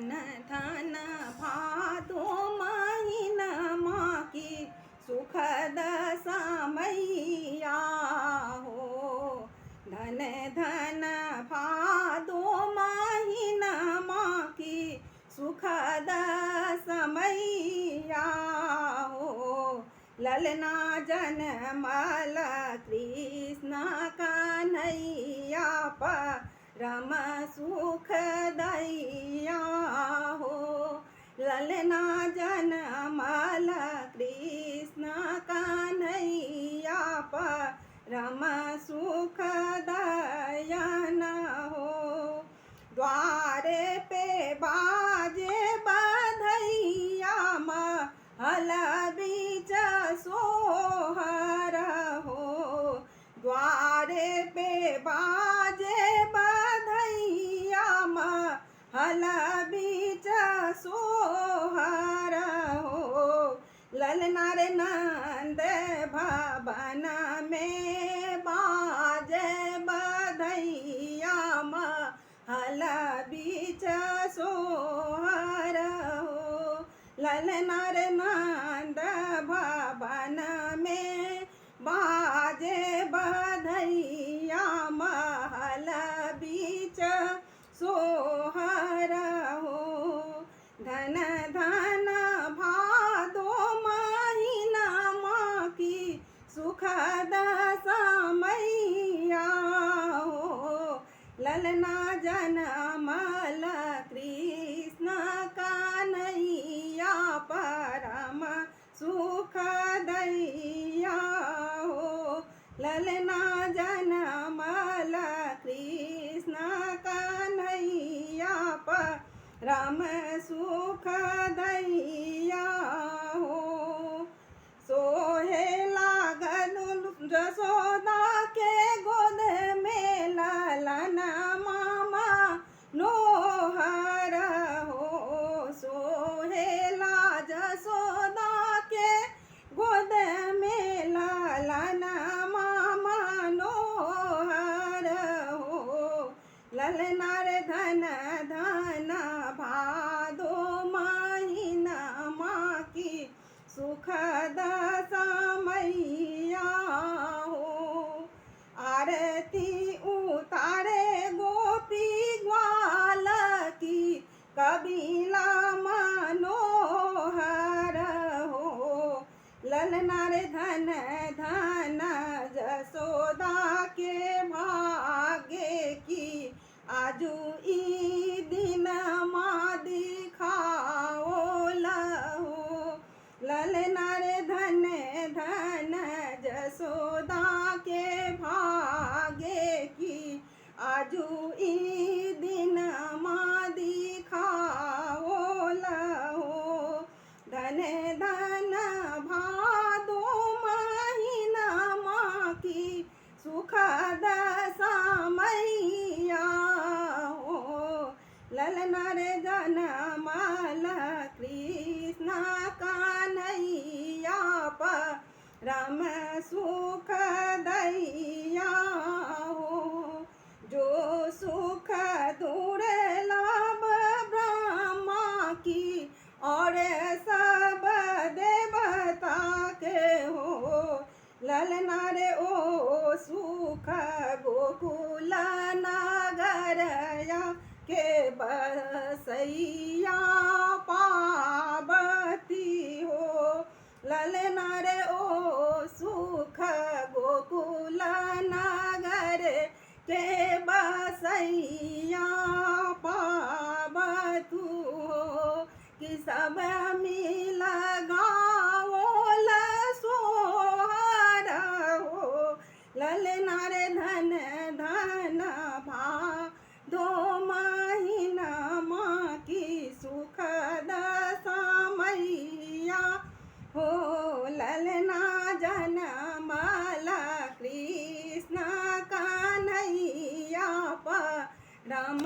धन धन भादो महीनमा की सुखद समैया हो। धन धन भादो महीनमा की सुखद समैया हो। ललना जनमल कृष्ण कन्हैया परम सुख दैया हो। ललना जनमल कृष्ण कन्हैया परम सुख दयन हो। द्वारे पे बाजे बधैया महल बीच सोहर हो। द्वारे पे बाजे बधैया महल बीच सोहर हो। ललना रे नंद भवन में बाजे बधैया महल बीच सोहर हो। ललना रे नंद भवन में बाजे बधैया महल बीच सोहर हो। धन धन भादो महीनमा की सुखद समैया हो। ललना जनमल कृष्ण कन्हैया परम सुख दैया हो। ललना जनमल कृष्ण कन्हैया परम सुख दैया हो। सोहे लागल जसोदा के गोद में ललन मामा नोहर हो। सोहेला जसोदा के गोद में ललन मामा नोहर हो। ललना रे धन धन भादो महीनमा की सुखद समैया हो। आरती उतारे गोपी ग्वाल की कबीला मनोहर हो। ललना रे धन धन जसोदा के भाग्य की आजू ई दिन माँ दिखाओ लहो। ललना रे धन धन जसोदा के भाग्य की आजू ई दिन माँ दिखाओ लहो। धन धन भादो महीनमा की सुखद समैया हो। ललना रे जनमल कृष्ण कन्हैया परम सुख दैया हो। जो सुख दुर्लभ ब्रह्मा की और सब देवता के हो। ललना रे ओ सुख गोकुल नगरया के बसैया पार्वती हो। ललना रे ओ सुख गोकुल नगर के बसैया पार्वती हो। कि सब मिल गाओ सोहर हो। ललना रे धन धन भादो महीनमा की सुखद समैया हो। ललना जनमल कृष्ण कन्हैया परम